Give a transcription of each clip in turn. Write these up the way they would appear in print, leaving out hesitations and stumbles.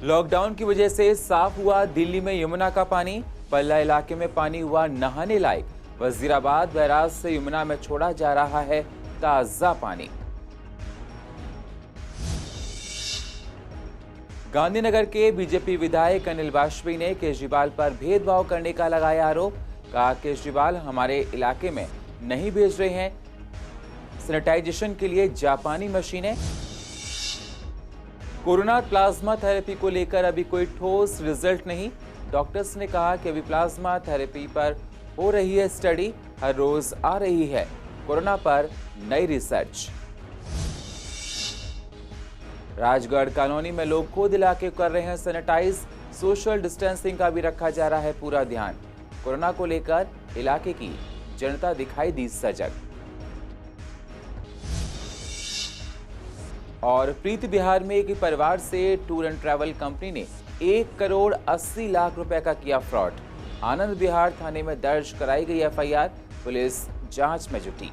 Lockdown की वजह से साफ हुआ दिल्ली में यमुना का पानी। पल्ला इलाके में पानी हुआ नहाने लायक। वजीराबाद बैराज से यमुना में छोड़ा जा रहा है ताजा पानी। गांधीनगर के बीजेपी विधायक अनिल वाजपेयी ने केजरीवाल पर भेदभाव करने का लगाया आरोप। कहा केजरीवाल हमारे इलाके में नहीं भेज रहे हैं सैनिटाइजेशन के लिए जापानी मशीनें। कोरोना प्लाज्मा थेरेपी को लेकर अभी कोई ठोस रिजल्ट नहीं। डॉक्टर्स ने कहा कि अभी प्लाज्मा थेरेपी पर हो रही है स्टडी। हर रोज आ रही है कोरोना पर नई रिसर्च। राजगढ़ कॉलोनी में लोग खुद इलाके कर रहे हैं सैनिटाइज। सोशल डिस्टेंसिंग का भी रखा जा रहा है पूरा ध्यान। कोरोना को लेकर इलाके की जनता दिखाई दी सजग। और प्रीत बिहार में एक ही परिवार से टूर एंड ट्रैवल कंपनी ने 1 करोड़ 80 लाख रुपए का किया फ्रॉड। आनंद विहार थाने में दर्ज कराई गई एफआईआर। पुलिस जांच में जुटी।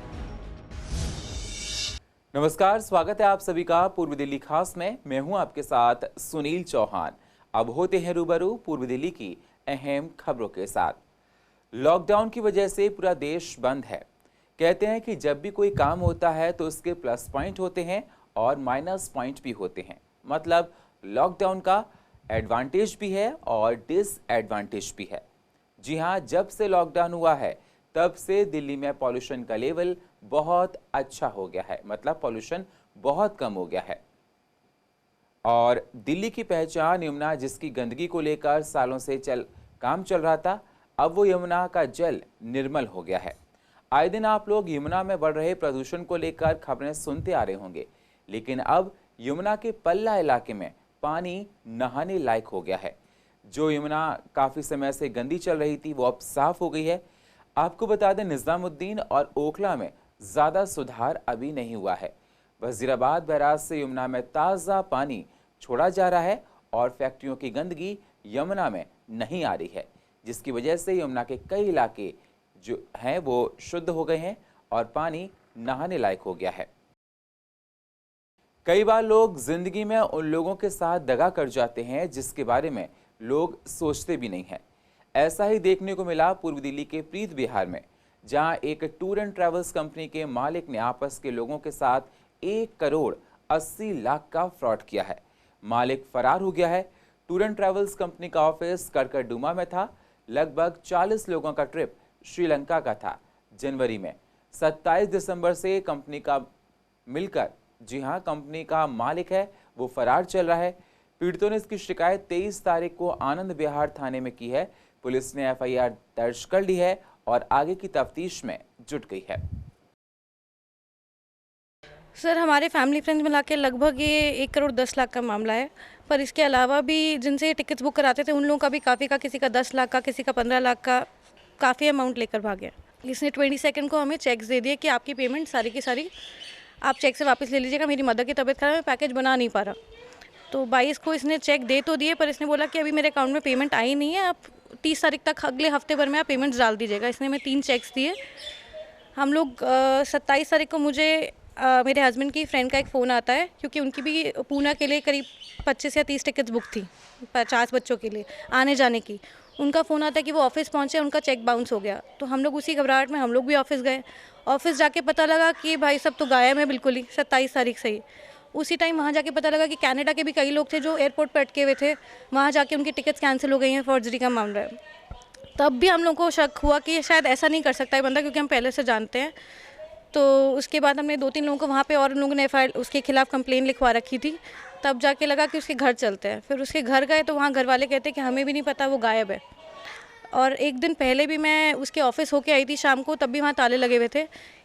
नमस्कार, स्वागत है आप सभी का पूर्व दिल्ली खास में। मैं हूं आपके साथ सुनील चौहान। अब होते हैं रूबरू पूर्व दिल्ली की अहम खबरों के साथ। लॉकडाउन की वजह से पूरा देश बंद है। कहते हैं कि जब भी कोई काम होता है तो उसके प्लस पॉइंट होते हैं और माइनस पॉइंट भी होते हैं। मतलब लॉकडाउन का एडवांटेज भी है और डिसएडवांटेज भी है। जी हाँ, जब से लॉकडाउन हुआ है तब से दिल्ली में पॉल्यूशन का लेवल बहुत अच्छा हो गया है। मतलब पॉल्यूशन बहुत कम हो गया है। और दिल्ली की पहचान यमुना, जिसकी गंदगी को लेकर सालों से काम चल रहा था, अब वो यमुना का जल निर्मल हो गया है। आए दिन आप लोग यमुना में बढ़ रहे प्रदूषण को लेकर खबरें सुनते आ रहे होंगे, लेकिन अब यमुना के पल्ला इलाके में पानी नहाने लायक हो गया है। जो यमुना काफ़ी समय से गंदी चल रही थी वो अब साफ हो गई है। आपको बता दें, निजामुद्दीन और ओखला में ज़्यादा सुधार अभी नहीं हुआ है। वजीराबाद बैराज से यमुना में ताज़ा पानी छोड़ा जा रहा है और फैक्ट्रियों की गंदगी यमुना में नहीं आ रही है, जिसकी वजह से यमुना के कई इलाके जो हैं वो शुद्ध हो गए हैं और पानी नहाने लायक हो गया है। कई बार लोग जिंदगी में उन लोगों के साथ दगा कर जाते हैं जिसके बारे में लोग सोचते भी नहीं हैं। ऐसा ही देखने को मिला पूर्व दिल्ली के प्रीत बिहार में, जहां एक टूर एंड ट्रैवल्स कंपनी के मालिक ने आपस के लोगों के साथ 1 करोड़ 80 लाख का फ्रॉड किया है। मालिक फरार हो गया है। टूर एंड ट्रैवल्स कंपनी का ऑफिस करकरडुमा में था। लगभग 40 लोगों का ट्रिप श्रीलंका का था। जनवरी में 27 दिसंबर से कंपनी का मिलकर, जी हाँ, कंपनी का मालिक है वो फरार चल रहा है। पीड़ितों ने इसकी शिकायत 23 तारीख को आनंद विहार थाने में की है। पुलिस ने एफआईआर दर्ज कर ली है और आगे की तफ्तीश में जुट गई है। सर, हमारे फैमिली फ्रेंड्स मिला के लगभग ये 1 करोड़ 10 लाख का मामला है। पर इसके अलावा भी जिनसे टिकट्स बुक कराते थे उन लोगों का भी काफ़ी का, किसी का 10 लाख का, किसी का 15 लाख का, काफ़ी अमाउंट लेकर भागे। इसने 22 को हमें चेक्स दे दिए कि आपकी पेमेंट सारी की सारी आप चेक से वापस ले लीजिएगा। मेरी मदर की तबीयत खराब है, पैकेज बना नहीं पा रहा। तो 22 को इसने चेक दे तो दिए, पर इसने बोला कि अभी मेरे अकाउंट में पेमेंट आई नहीं है, आप 30 तारीख तक अगले हफ्ते भर में आप पेमेंट्स डाल दीजिएगा। इसने हमें 3 चेक्स दिए। हम लोग 27 तारीख को मुझे मेरे हस्बैंड की फ्रेंड का एक फ़ोन आता है, क्योंकि उनकी भी पूना के लिए करीब 25 या 30 टिकट्स बुक थी 50 बच्चों के लिए आने जाने की। उनका फ़ोन आता है कि वो ऑफिस पहुंचे, उनका चेक बाउंस हो गया। तो हम लोग उसी घबराहट में हम लोग भी ऑफिस गए। ऑफिस जाके पता लगा कि भाई सब तो गायब है बिल्कुल ही 27 तारीख से ही। उसी टाइम वहाँ जाके पता लगा कि कनाडा के भी कई लोग थे जो एयरपोर्ट पर अटके हुए थे, वहाँ जाके उनकी टिकट्स कैंसिल हो गई हैं, फॉर्जरी का मामला है। तब भी हम लोग को शक हुआ कि शायद ऐसा नहीं कर सकता है बंदा, क्योंकि हम पहले से जानते हैं। तो उसके बाद हमने 2-3 लोगों को वहाँ पे, और उन लोगों ने एफआईआर उसके खिलाफ़ कंप्लेन लिखवा रखी थी। तब जाके लगा कि उसके घर चलते हैं। फिर उसके घर गए तो वहाँ घर वाले कहते हैं कि हमें भी नहीं पता, वो गायब है। और एक दिन पहले भी मैं उसके ऑफिस होके आई थी शाम को, तब भी वहाँ ताले लगे हुए थे।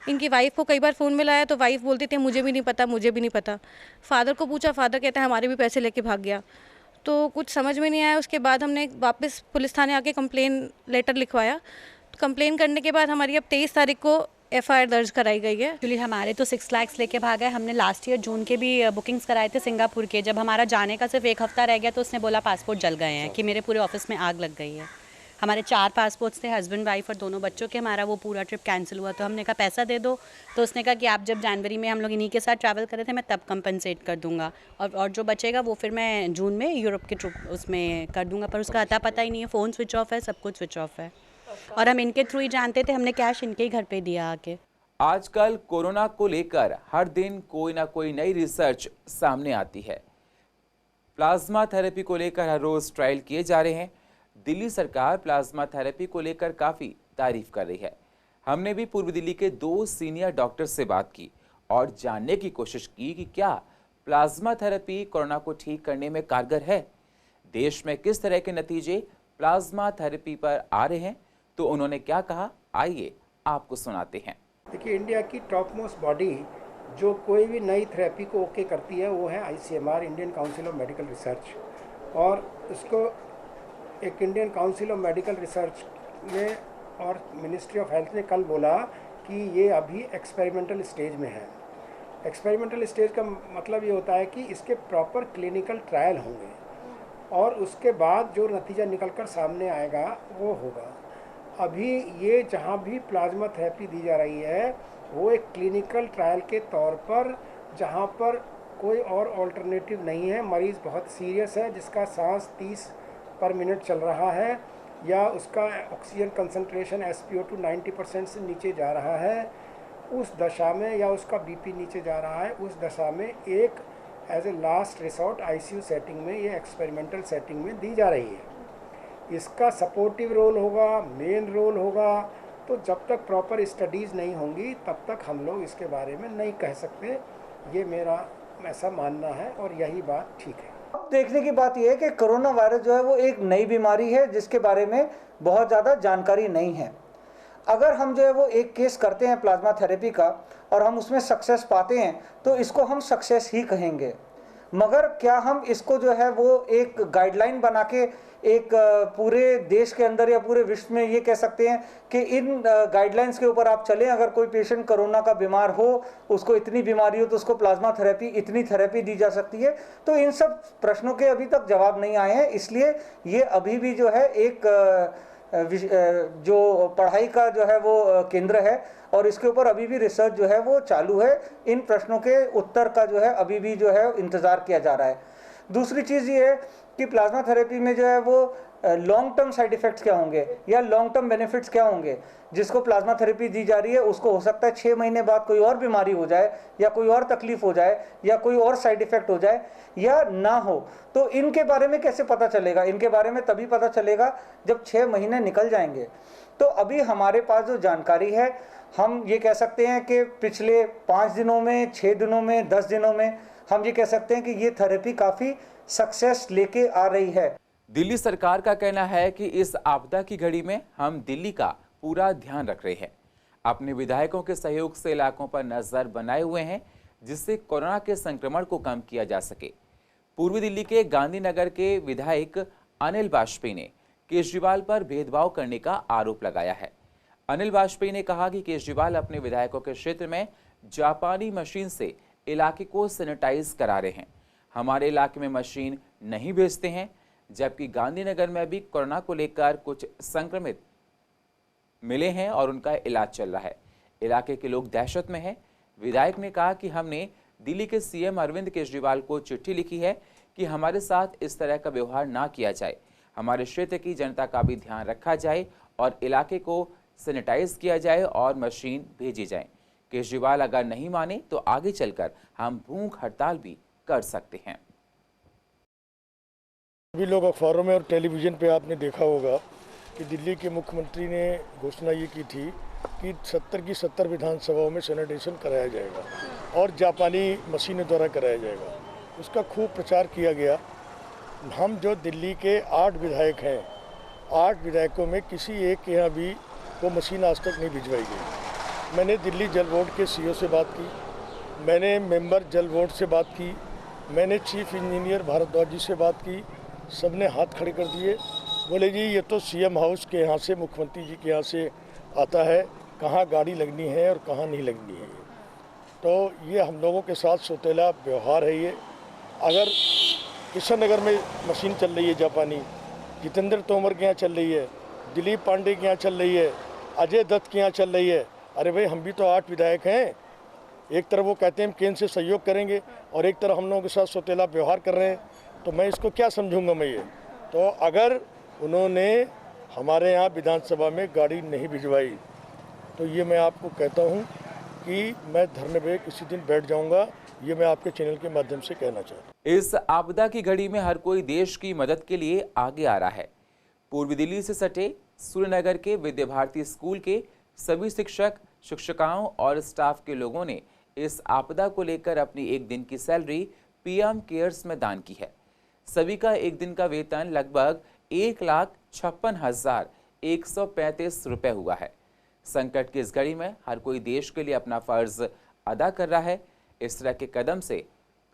इनकी वाइफ को कई बार फ़ोन मिलाया तो वाइफ बोलती थी मुझे भी नहीं पता, मुझे भी नहीं पता। फादर को पूछा, फादर कहते हैं हमारे भी पैसे लेके भाग गया। तो कुछ समझ में नहीं आया। उसके बाद हमने वापस पुलिस थाने आके कंप्लेन लेटर लिखवाया। तो कंप्लेन करने के बाद हमारी अब 23 तारीख को एफआईआर दर्ज कराई गई है। एक्चुअली हमारे तो 6 लाख लेके भागा है। हमने लास्ट ईयर जून के भी बुकिंग्स कराए थे सिंगापुर के। जब हमारा जाने का सिर्फ 1 हफ्ता रह गया तो उसने बोला पासपोर्ट जल गए हैं, कि मेरे पूरे ऑफिस में आग लग गई है। हमारे 4 पासपोर्ट्स थे, हस्बैंड वाइफ और दोनों बच्चों के। हमारा वो पूरा ट्रिप कैंसिल हुआ, तो हमने कहा पैसा दे दो। तो उसने कहा कि आप जब जनवरी में हम लोग इन्हीं के साथ ट्रैवल कर रहे थे, मैं तब कंपनसेट कर दूंगा, और जो बचेगा वो फिर मैं जून में यूरोप के ट्रिप उसमें कर दूंगा। पर उसका अता पता ही नहीं है, फ़ोन स्विच ऑफ है, सब कुछ स्विच ऑफ है, और हम इनके थ्रू ही जानते थे। हमने कैश इनके ही घर पे दिया आके। आजकल कोरोना को लेकर हर दिन कोई ना कोई नई रिसर्च सामने आती है। प्लाज्मा थेरेपी को लेकर हर रोज ट्रायल किए जा रहे हैं। दिल्ली सरकार प्लाज्मा थेरेपी को लेकर काफी तारीफ कर रही है। हमने भी पूर्व दिल्ली के 2 सीनियर डॉक्टर से बात की और जानने की कोशिश की कि क्या प्लाज्मा थेरेपी कोरोना को ठीक करने में कारगर है। देश में किस तरह के नतीजे प्लाज्मा थेरेपी पर आ रहे हैं, तो उन्होंने क्या कहा, आइए आपको सुनाते हैं। देखिए, इंडिया की टॉप मोस्ट बॉडी जो कोई भी नई थेरेपी को ओके करती है वो है ICMR, Indian council of medical research. और उसको एक Indian council of medical research ने और मिनिस्ट्री ऑफ हेल्थ ने कल बोला कि ये अभी एक्सपेरिमेंटल स्टेज में है। एक्सपेरिमेंटल स्टेज का मतलब ये होता है कि इसके प्रॉपर क्लिनिकल ट्रायल होंगे और उसके बाद जो नतीजा निकलकर सामने आएगा वो होगा। अभी ये जहाँ भी प्लाज्मा थेरेपी दी जा रही है वो एक क्लिनिकल ट्रायल के तौर पर, जहाँ पर कोई और ऑल्टरनेटिव नहीं है, मरीज़ बहुत सीरियस है, जिसका सांस 30 पर मिनट चल रहा है, या उसका ऑक्सीजन कंसंट्रेशन SpO2 90% से नीचे जा रहा है, उस दशा में, या उसका BP नीचे जा रहा है, उस दशा में एक as a last resort ICU setting में, ये एक्सपेरिमेंटल सेटिंग में दी जा रही है। इसका सपोर्टिव रोल होगा, मेन रोल होगा। तो जब तक प्रॉपर स्टडीज़ नहीं होंगी तब तक हम लोग इसके बारे में नहीं कह सकते। ये मेरा ऐसा मानना है और यही बात ठीक है। अब देखने की बात यह है कि कोरोना वायरस जो है वो एक नई बीमारी है जिसके बारे में बहुत ज़्यादा जानकारी नहीं है। अगर हम जो है वो एक केस करते हैं प्लाज्मा थेरेपी का और हम उसमें सक्सेस पाते हैं तो इसको हम सक्सेस ही कहेंगे। मगर क्या हम इसको जो है वो एक गाइडलाइन बना के एक पूरे देश के अंदर या पूरे विश्व में ये कह सकते हैं कि इन गाइडलाइंस के ऊपर आप चलें, अगर कोई पेशेंट कोरोना का बीमार हो, उसको इतनी बीमारी हो तो उसको प्लाज्मा थेरेपी, इतनी थेरेपी दी जा सकती है? तो इन सब प्रश्नों के अभी तक जवाब नहीं आए हैं। इसलिए ये अभी भी जो है एक जो पढ़ाई का जो है वो केंद्र है और इसके ऊपर अभी भी रिसर्च जो है वो चालू है। इन प्रश्नों के उत्तर का जो है अभी भी जो है इंतज़ार किया जा रहा है। दूसरी चीज़ ये है कि प्लाज्मा थेरेपी में जो है वो लॉन्ग टर्म साइड इफ़ेक्ट्स क्या होंगे या लॉन्ग टर्म बेनिफिट्स क्या होंगे। जिसको प्लाज्मा थेरेपी दी जा रही है उसको हो सकता है 6 महीने बाद कोई और बीमारी हो जाए या कोई और तकलीफ हो जाए या कोई और साइड इफ़ेक्ट हो जाए या ना हो। तो इनके बारे में कैसे पता चलेगा? इनके बारे में तभी पता चलेगा जब 6 महीने निकल जाएंगे। तो अभी हमारे पास जो जानकारी है, हम ये कह सकते हैं कि पिछले 5 दिनों में, 6 दिनों में, 10 दिनों में हम ये कह सकते हैं कि ये थेरेपी काफ़ी सक्सेस लेके आ रही है। दिल्ली सरकार का कहना है कि इस आपदा की घड़ी में हम दिल्ली का पूरा ध्यान रख रहे हैं। अपने विधायकों के सहयोग से इलाकों पर नजर बनाए हुए हैं जिससे कोरोना के संक्रमण को कम किया जा सके। पूर्वी दिल्ली के गांधीनगर के विधायक अनिल वाजपेयी ने केजरीवाल पर भेदभाव करने का आरोप लगाया है। अनिल वाजपेयी ने कहा कि केजरीवाल अपने विधायकों के क्षेत्र में जापानी मशीन से इलाके को सैनिटाइज करा रहे हैं। हमारे इलाके में मशीन नहीं भेजते हैं, जबकि गांधीनगर में भी कोरोना को लेकर कुछ संक्रमित मिले हैं और उनका इलाज चल रहा है। इलाके के लोग दहशत में हैं। विधायक ने कहा कि हमने दिल्ली के CM अरविंद केजरीवाल को चिट्ठी लिखी है कि हमारे साथ इस तरह का व्यवहार ना किया जाए, हमारे क्षेत्र की जनता का भी ध्यान रखा जाए और इलाके को सैनिटाइज किया जाए और मशीन भेजी जाए। केजरीवाल अगर नहीं माने तो आगे चलकर हम भूख हड़ताल भी कर सकते हैं। सभी लोग अखबारों में और टेलीविज़न पे आपने देखा होगा कि दिल्ली के मुख्यमंत्री ने घोषणा ये की थी कि 70 की 70 विधानसभाओं में सैनिटाइजेशन कराया जाएगा और जापानी मशीनों द्वारा कराया जाएगा। उसका खूब प्रचार किया गया। हम जो दिल्ली के 8 विधायक हैं, 8 विधायकों में किसी एक के यहाँ भी वो मशीन आज तक नहीं भिजवाई गई। मैंने दिल्ली जल बोर्ड के CEO से बात की, मैंने मेंबर जल बोर्ड से बात की, मैंने चीफ इंजीनियर भारद्वाज जी से बात की। सबने हाथ खड़े कर दिए, बोले जी ये तो CM हाउस के यहाँ से, मुख्यमंत्री जी के यहाँ से आता है, कहाँ गाड़ी लगनी है और कहाँ नहीं लगनी है। तो ये हम लोगों के साथ सौतेला व्यवहार है। ये अगर किशन नगर में मशीन चल रही है जापानी, जितेंद्र तोमर के यहाँ चल रही है, दिलीप पांडे के यहाँ चल रही है, अजय दत्त के यहाँ चल रही है। अरे भाई, हम भी तो 8 विधायक हैं। एक तरफ वो कहते हैं हम केंद्र से सहयोग करेंगे और एक तरफ हम लोगों के साथ सौतेला व्यवहार कर रहे हैं, तो मैं इसको क्या समझूंगा मैं ये। तो अगर उन्होंने हमारे यहाँ विधानसभा में गाड़ी नहीं भिजवाई तो ये मैं आपको कहता हूँ कि मैं धरने पे किसी दिन बैठ जाऊँगा। ये मैं आपके चैनल के माध्यम से कहना चाहता हूँ। इस आपदा की घड़ी में हर कोई देश की मदद के लिए आगे आ रहा है। पूर्वी दिल्ली से सटे सूर्यनगर के विद्या भारती स्कूल के सभी शिक्षक, शिक्षिकाओं और स्टाफ के लोगों ने इस आपदा को लेकर अपनी एक दिन की सैलरी पीएम केयर्स में दान की है। सभी का एक दिन का वेतन लगभग 1,56,135 रुपए हुआ है। संकट की इस घड़ी में हर कोई देश के लिए अपना फर्ज अदा कर रहा है। इस तरह के कदम से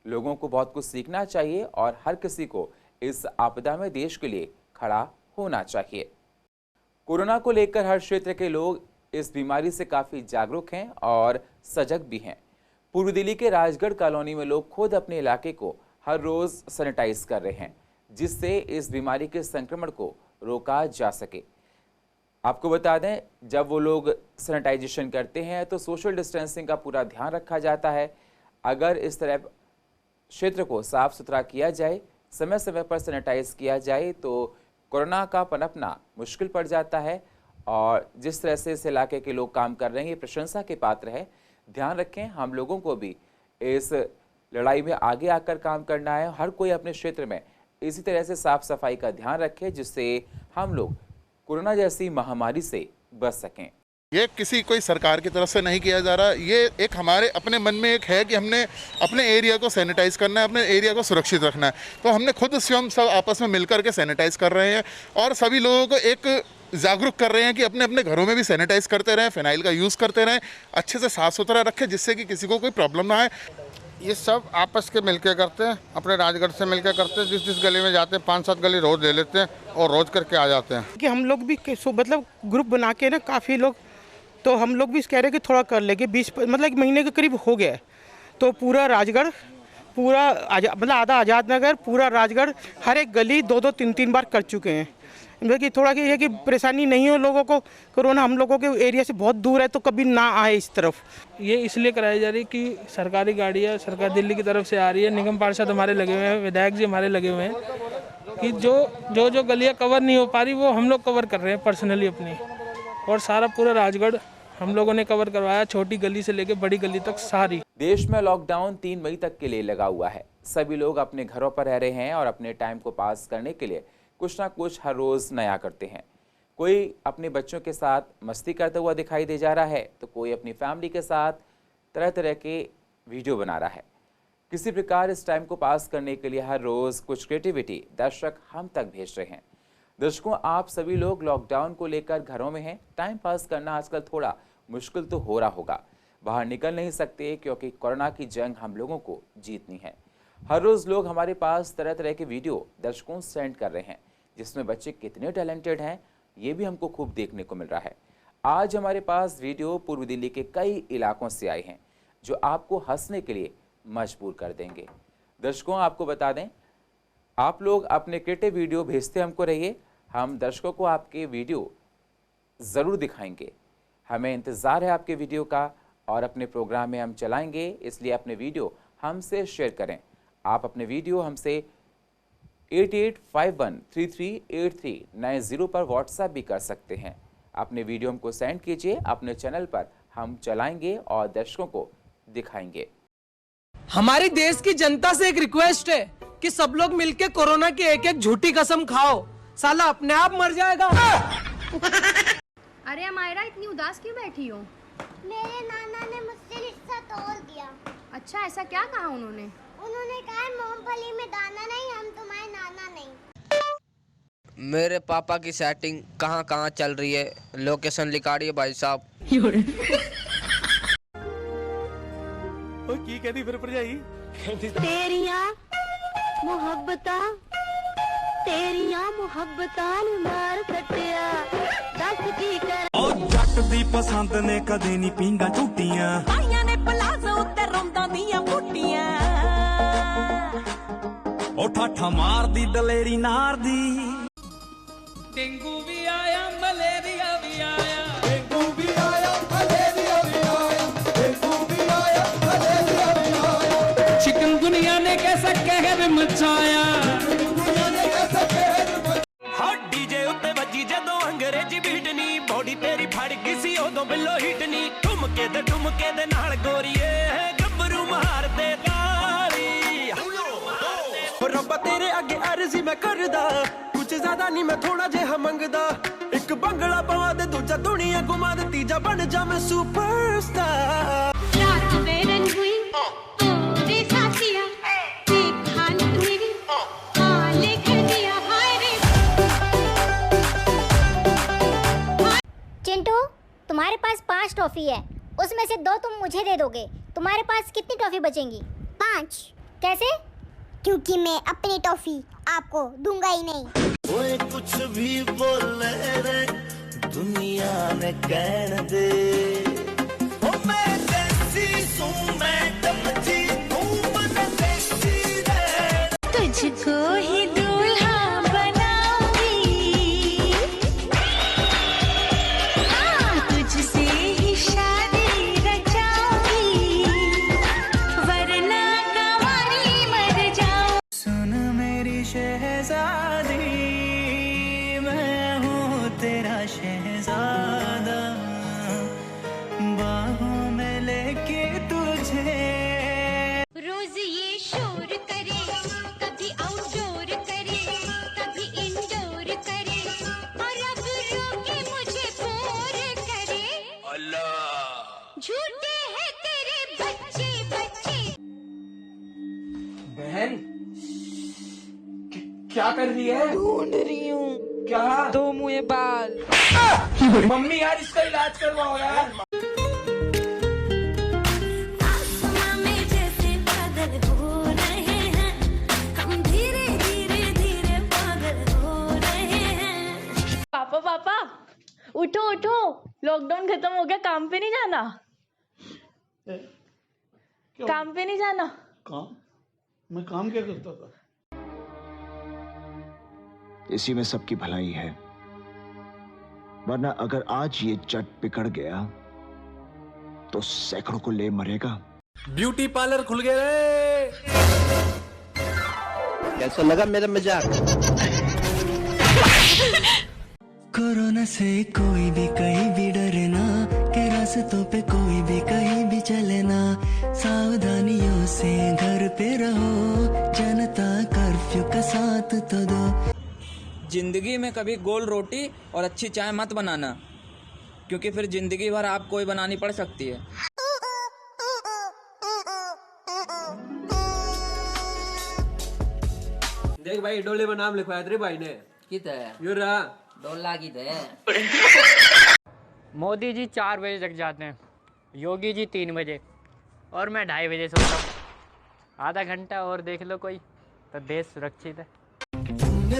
लोगों को बहुत कुछ सीखना चाहिए और हर किसी को इस आपदा में देश के लिए खड़ा होना चाहिए। कोरोना को लेकर हर क्षेत्र के लोग इस बीमारी से काफ़ी जागरूक हैं और सजग भी हैं। पूर्वी दिल्ली के राजगढ़ कॉलोनी में लोग खुद अपने इलाके को हर रोज़ सैनिटाइज कर रहे हैं, जिससे इस बीमारी के संक्रमण को रोका जा सके। आपको बता दें, जब वो लोग सैनिटाइजेशन करते हैं तो सोशल डिस्टेंसिंग का पूरा ध्यान रखा जाता है। अगर इस तरह क्षेत्र को साफ सुथरा किया जाए, समय समय पर सैनिटाइज किया जाए तो कोरोना का पनपना मुश्किल पड़ जाता है। और जिस तरह से इस इलाके के लोग काम कर रहे हैं, ये प्रशंसा के पात्र है। ध्यान रखें, हम लोगों को भी इस लड़ाई में आगे आकर काम करना है। हर कोई अपने क्षेत्र में इसी तरह से साफ सफाई का ध्यान रखे, जिससे हम लोग कोरोना जैसी महामारी से बच सकें। ये किसी कोई सरकार की तरफ से नहीं किया जा रहा। ये एक हमारे अपने मन में एक है कि हमने अपने एरिया को सैनिटाइज करना है, अपने एरिया को सुरक्षित रखना है। तो हमने खुद स्वयं सब आपस में मिलकर के सैनिटाइज कर रहे हैं और सभी लोगों को एक जागरूक कर रहे हैं कि अपने अपने घरों में भी सैनिटाइज करते रहें, फिनाइल का यूज़ करते रहें, अच्छे से साफ़ सुथरा रखें, जिससे कि किसी को कोई प्रॉब्लम ना आए। ये सब आपस के मिलके करते हैं, अपने राजगढ़ से मिलकर करते हैं। जिस गली में जाते हैं 5-7 गली रोज़ ले लेते हैं और रोज़ करके आ जाते हैं। कि हम लोग भी मतलब ग्रुप बना के ना काफ़ी लोग, तो हम लोग भी कह रहे हैं कि थोड़ा कर लेंगे। 20 मतलब 1 महीने के करीब हो गया है। तो पूरा राजगढ़, पूरा मतलब आधा आज़ाद नगर, पूरा राजगढ़, हर एक गली 2-2, 3-3 बार कर चुके हैं। मतलब कि थोड़ा कि ये कि परेशानी नहीं हो लोगों को। कोरोना हम लोगों के एरिया से बहुत दूर है, तो कभी ना आए इस तरफ। ये इसलिए कराई जा रही कि सरकारी गाड़ियाँ सरकार दिल्ली की तरफ से आ रही है, निगम पार्षद हमारे लगे हुए हैं, विधायक जी हमारे लगे हुए हैं कि जो गलियाँ कवर नहीं हो पा रही वो हम लोग कवर कर रहे हैं पर्सनली अपनी। और सारा पूरा राजगढ़ हम लोगों ने कवर करवाया, छोटी गली से लेकर बड़ी गली तक सारी। देश में लॉकडाउन 3 मई तक के लिए लगा हुआ है। सभी लोग अपने घरों पर रह रहे हैं और अपने टाइम को पास करने के लिए कुछ ना कुछ हर रोज़ नया करते हैं। कोई अपने बच्चों के साथ मस्ती करता हुआ दिखाई दे जा रहा है, तो कोई अपनी फैमिली के साथ तरह तरह के वीडियो बना रहा है। किसी प्रकार इस टाइम को पास करने के लिए हर रोज़ कुछ क्रिएटिविटी दर्शक हम तक भेज रहे हैं। दर्शकों, आप सभी लोग लॉकडाउन को लेकर घरों में हैं। टाइम पास करना आजकल थोड़ा मुश्किल तो हो रहा होगा। बाहर निकल नहीं सकते क्योंकि कोरोना की जंग हम लोगों को जीतनी है। हर रोज़ लोग हमारे पास तरह तरह के वीडियो दर्शकों सेंड कर रहे हैं, जिसमें बच्चे कितने टैलेंटेड हैं ये भी हमको खूब देखने को मिल रहा है। आज हमारे पास वीडियो पूर्वी दिल्ली के कई इलाकों से आए हैं, जो आपको हंसने के लिए मजबूर कर देंगे। दर्शकों, आपको बता दें, आप लोग अपने क्रिएटिव वीडियो भेजते हमको रहिए। हम दर्शकों को आपके वीडियो ज़रूर दिखाएंगे। हमें इंतज़ार है आपके वीडियो का और अपने प्रोग्राम में हम चलाएंगे, इसलिए अपने वीडियो हमसे शेयर करें। आप अपने वीडियो हमसे 8851338390 पर व्हाट्सएप भी कर सकते हैं। अपने वीडियो हमको सेंड कीजिए, अपने चैनल पर हम चलाएंगे और दर्शकों को दिखाएंगे। हमारी देश की जनता से एक रिक्वेस्ट है कि सब लोग मिलके कोरोना की एक एक झूठी कसम खाओ, साला अपने आप मर जाएगा। अरे अमायरा, इतनी उदास क्यों बैठी हो? मेरे नाना ने मुझसे रिश्ता तोड़ दिया। अच्छा, ऐसा क्या कहा उन्होंने? उन्होंने कहा मूंगफली में दाना नहीं, हम तुम्हारे नाना नहीं। मेरे पापा की सेटिंग कहाँ कहाँ चल रही है, लोकेशन लिखा रही है भाई साहब। की कहती फिर भरजाई? तेरिया मुहब्बतां मार कटिया दस की कर। और जट दी पसंद ने कदे नहीं पींगा झूटियां, भाइयां ने पलाज़ो उत्ते रोंदा दियां फुटियां। ओ ठाठा मार दी दलेरी नार दी। डेंगू भी आया झटके दे ठुमके दे नाल गोरीए गब्बरू मार दे ताली रब्बा तेरे अगे अर्जी मैं करदा कुछ ज्यादा नहीं मैं थोड़ा जिहा मंगदा एक बंगला पवा दे दूजा दुनिया घुमा दे तीजा बन जा मैं सुपरस्टार रात बेरन हुई तोरे साथिया देखा न मेरी हाले कर दिया हाय रे। चिंटू तुम्हारे पास 5 टॉफी है, उसमें से 2 तुम मुझे दे दोगे। तुम्हारे पास कितनी टॉफी बचेंगी? 5। कैसे? क्योंकि मैं अपनी टॉफी आपको दूंगा ही नहीं। ओए कुछ भी बोले रे दुनिया में कहने दे ओ मैं देसी सू मैडम जी तू मन देसी रे तुझको ही दूल्हा बनाऊंगी तुझसे ही शादी रचाऊंगी वरना कवाली मर जाऊं। सुन मेरी शहजादी मैं हूँ तेरा शहजादा बाहों में लेके तुझे रोज ये शोर करे कभी आउटडोर करे कभी इंडोर करे और अब रोके मुझे बोर करे। अल्लाह झूठे हैं तेरे बच्चे बच्चे। बहन क्या कर रही है? ढूंढ रही हूँ। क्या? 2 मुँहे बाल। मम्मी यार इसका इलाज करवाओ यार। आसमां में जैसे बादल हो रहे हैं हम धीरे धीरे धीरे पागल हो रहे हैं। पापा पापा उठो उठो, लॉकडाउन खत्म हो गया, काम पे नहीं जाना? काम पे नहीं जाना? काम? मैं काम क्या करता था? इसी में सबकी भलाई है, वरना अगर आज ये जट बिगड़ गया तो सैकड़ों को ले मरेगा। ब्यूटी पार्लर खुल गए रे। कैसा लगा मेरा मजाक? कोरोना से कोई भी कहीं भी डरे ना के रास्तों पे कोई भी कहीं भी चले ना सावधानियों से घर पे रहो जनता कर्फ्यू का साथ तो दो। जिंदगी में कभी गोल रोटी और अच्छी चाय मत बनाना क्योंकि फिर जिंदगी भर आपको ही बनानी पड़ सकती है। देख भाई डोले में नाम लिखवाया तेरे भाई ने। कितना यू रहा डोला की थे। मोदी जी 4 बजे तक जाते हैं, योगी जी 3 बजे और मैं 2:30 बजे सोता हूँ। आधा घंटा और देख लो कोई तो देश सुरक्षित है।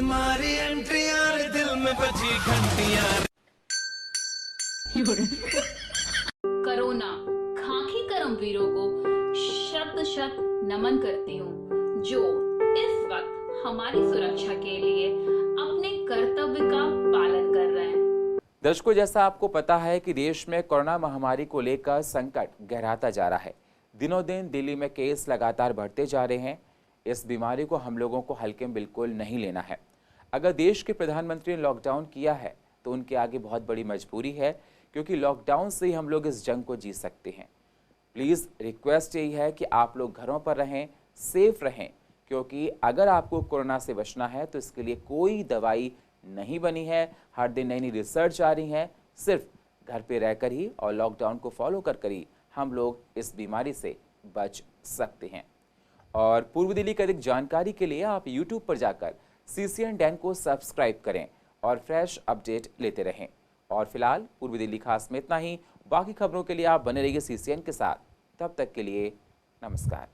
मारी एंट्रियां दिल में बजी घंटियां। कोरोना खाकी कर्मवीरों को शत शत नमन करती हूँ जो इस वक्त हमारी सुरक्षा के लिए अपने कर्तव्य का पालन कर रहे हैं। दर्शकों, जैसा आपको पता है कि देश में कोरोना महामारी को लेकर संकट गहराता जा रहा है। दिनों दिन दिल्ली में केस लगातार बढ़ते जा रहे हैं। इस बीमारी को हम लोगों को हल्के में बिल्कुल नहीं लेना है। अगर देश के प्रधानमंत्री ने लॉकडाउन किया है तो उनके आगे बहुत बड़ी मजबूरी है, क्योंकि लॉकडाउन से ही हम लोग इस जंग को जीत सकते हैं। प्लीज़ रिक्वेस्ट यही है कि आप लोग घरों पर रहें, सेफ रहें, क्योंकि अगर आपको कोरोना से बचना है तो इसके लिए कोई दवाई नहीं बनी है। हर दिन नई नई रिसर्च आ रही है। सिर्फ घर पे रहकर ही और लॉकडाउन को फॉलो कर ही हम लोग इस बीमारी से बच सकते हैं। और पूर्व दिल्ली की अधिक जानकारी के लिए आप YouTube पर जाकर CCN डैन को सब्सक्राइब करें और फ्रेश अपडेट लेते रहें। और फिलहाल पूर्व दिल्ली खास में इतना ही। बाकी खबरों के लिए आप बने रहिए CCN के साथ। तब तक के लिए नमस्कार।